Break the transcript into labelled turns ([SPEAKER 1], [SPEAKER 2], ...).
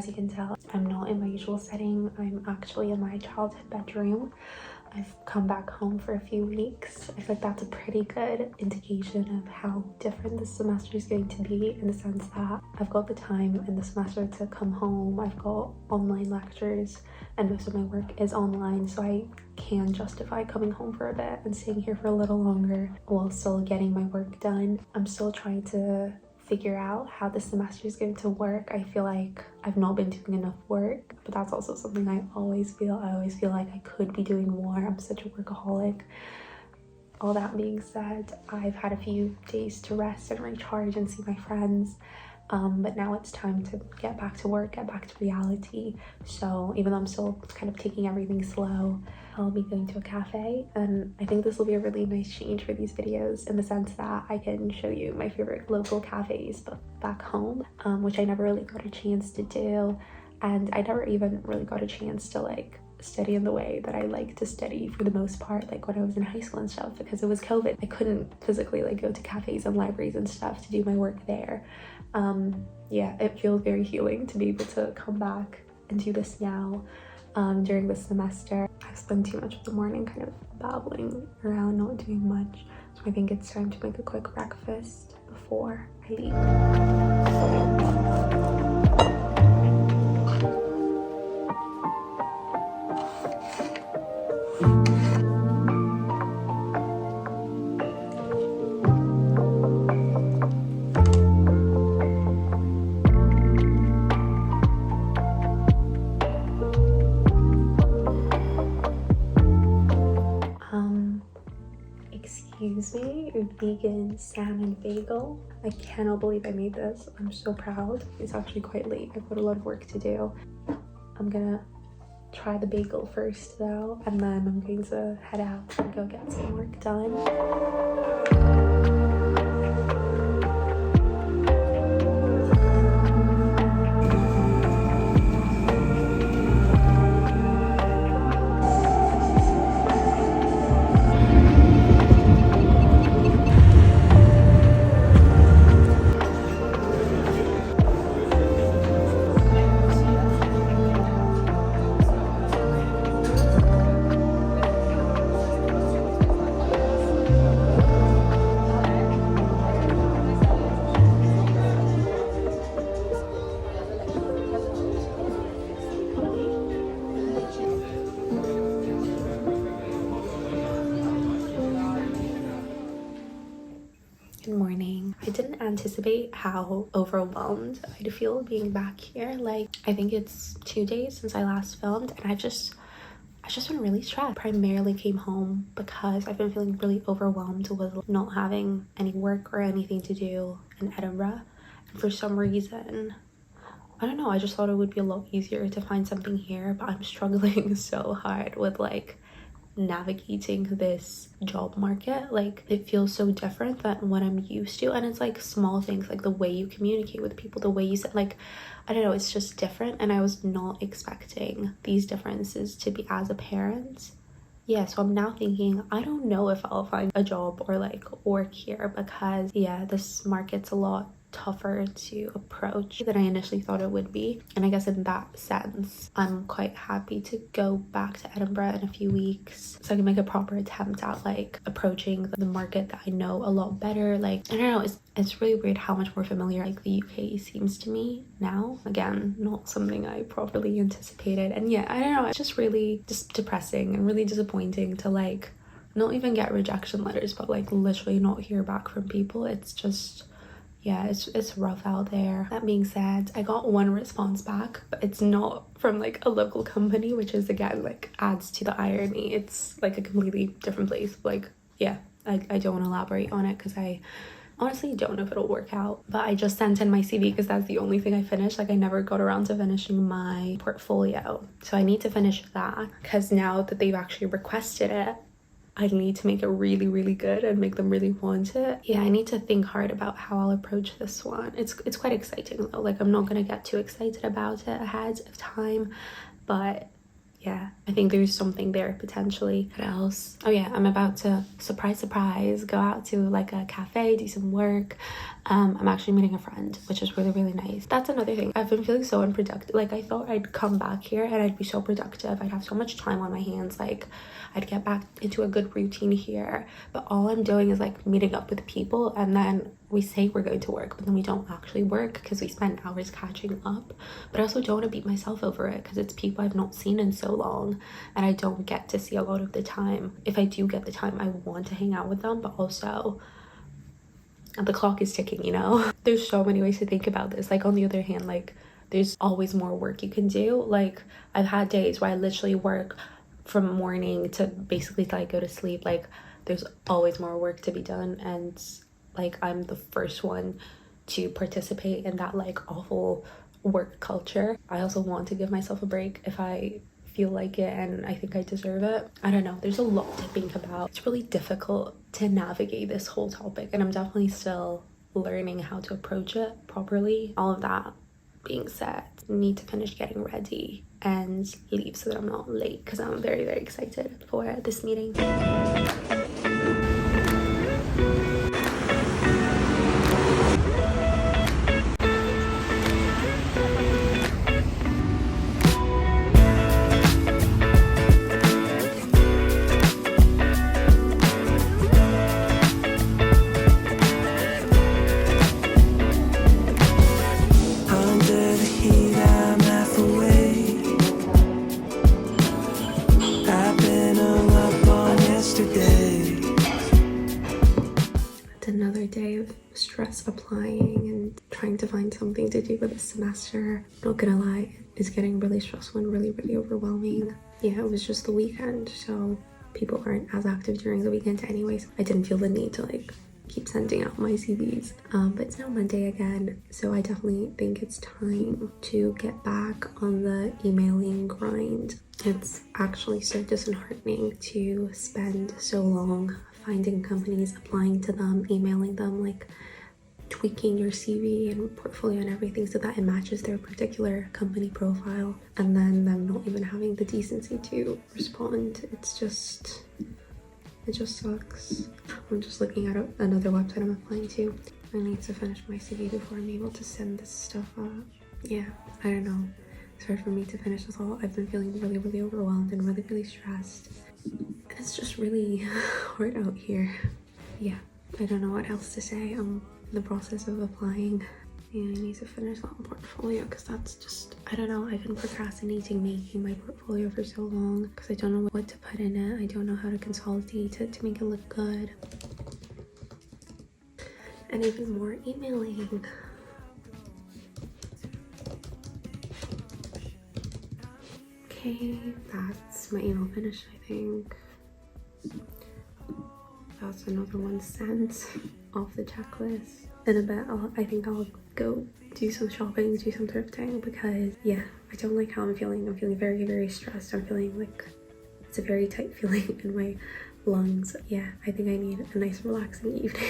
[SPEAKER 1] As you can tell, I'm not in my usual setting. I'm actually in my childhood bedroom. I've come back home for a few weeks. I feel like that's a pretty good indication of how different this semester is going to be, in the sense that I've got the time in the semester to come home. I've got online lectures and most of my work is online, so I can justify coming home for a bit and staying here for a little longer while still getting my work done. I'm still trying to figure out how the semester is going to work. I feel like I've not been doing enough work, but that's also something I always feel. I always feel like I could be doing more. I'm such a workaholic. All that being said, I've had a few days to rest and recharge and see my friends, but now it's time to get back to work, get back to reality. So even though I'm still kind of taking everything slow, I'll be going to a cafe, and I think this will be a really nice change for these videos, in the sense that I can show you my favorite local cafes back home, which I never really got a chance to do, and I never even really got a chance to like study in the way that I like to study for the most part, like when I was in high school and stuff, because it was COVID. I couldn't physically like go to cafes and libraries and stuff to do my work there. Yeah, it feels very healing to be able to come back and do this now. During this semester, I've spent too much of the morning kind of babbling around, not doing much, so I think it's time to make a quick breakfast before I leave. Excuse me, vegan salmon bagel. I cannot believe I made this. I'm so proud. It's actually quite late. I've got a lot of work to do. I'm gonna try the bagel first though, and then I'm going to head out and go get some work done. Good morning. I didn't anticipate how overwhelmed I'd feel being back here. Like, I think it's 2 days since I last filmed, and I've just been really stressed. Primarily came home because I've been feeling really overwhelmed with not having any work or anything to do in Edinburgh. And for some reason, I don't know, I just thought it would be a lot easier to find something here, but I'm struggling so hard with like navigating this job market. Like, it feels so different than what I'm used to, and it's like small things, like the way you communicate with people, the way you say, like, I don't know, it's just different, and I was not expecting these differences to be as apparent. Yeah, so I'm now thinking, I don't know if I'll find a job or like work here, because yeah, this market's a lot tougher to approach than I initially thought it would be. And I guess in that sense, I'm quite happy to go back to Edinburgh in a few weeks so I can make a proper attempt at like approaching the market that I know a lot better. Like, I don't know, it's really weird how much more familiar like the UK seems to me now. Again, not something I properly anticipated. And yeah, I don't know, it's just really just depressing and really disappointing to like not even get rejection letters, but like literally not hear back from people. It's just, yeah, it's rough out there. That being said, I got one response back, but it's not from like a local company, which is again like adds to the irony. It's like a completely different place. Like, yeah, I don't want to elaborate on it because I honestly don't know if it'll work out. But I just sent in my CV because that's the only thing I finished. Like, I never got around to finishing my portfolio, so I need to finish that, because now that they've actually requested it, I need to make it really, really good and make them really want it. Yeah, I need to think hard about how I'll approach this one. It's quite exciting though. Like, I'm not gonna get too excited about it ahead of time, but yeah, I think there's something there potentially. What else? Oh yeah, I'm about to, surprise go out to like a cafe, do some work. I'm actually meeting a friend, which is really nice. That's another thing. I've been feeling so unproductive. Like, I thought I'd come back here and I'd be so productive, I'd have so much time on my hands, like I'd get back into a good routine here, but all I'm doing is like meeting up with people, and then we say we're going to work, but then we don't actually work because we spend hours catching up. But I also don't want to beat myself over it because it's people I've not seen in so long, and I don't get to see a lot of the time. If I do get the time, I want to hang out with them, but also the clock is ticking, you know? There's so many ways to think about this. Like, on the other hand, like, there's always more work you can do. Like, I've had days where I literally work from morning to basically till I go to sleep. Like, there's always more work to be done, and like, I'm the first one to participate in that like awful work culture. I also want to give myself a break if I feel like it, and I think I deserve it. I don't know, there's a lot to think about. It's really difficult to navigate this whole topic, and I'm definitely still learning how to approach it properly. All of that being said, I need to finish getting ready and leave so that I'm not late, because I'm very excited for this meeting. Another day of stress applying and trying to find something to do with the semester. Not gonna lie, it's getting really stressful and really overwhelming. Yeah, it was just the weekend, so people aren't as active during the weekend anyways. I didn't feel the need to like keep sending out my CVs. But it's now Monday again, so I definitely think it's time to get back on the emailing grind. It's actually so disheartening to spend so long finding companies, applying to them, emailing them, like tweaking your CV and portfolio and everything so that it matches their particular company profile, and then them not even having the decency to respond. It just sucks. I'm just looking at another website I'm applying to. I need to finish my CV before I'm able to send this stuff up. Yeah, I don't know. It's hard for me to finish this all. I've been feeling really overwhelmed and really stressed. It's just really hard out here. Yeah, I don't know what else to say. I'm in the process of applying, and I need to finish that portfolio because that's just, I don't know, I've been procrastinating making my portfolio for so long because I don't know what to put in it. I don't know how to consolidate it to make it look good. And even more emailing. Okay, that's my email finished, I think. That's another one sent off the checklist. In a bit, I think I'll go do some shopping, do some thrifting, because yeah, I don't like how I'm feeling. I'm feeling very stressed. I'm feeling like it's a very tight feeling in my lungs. Yeah, I think I need a nice relaxing evening.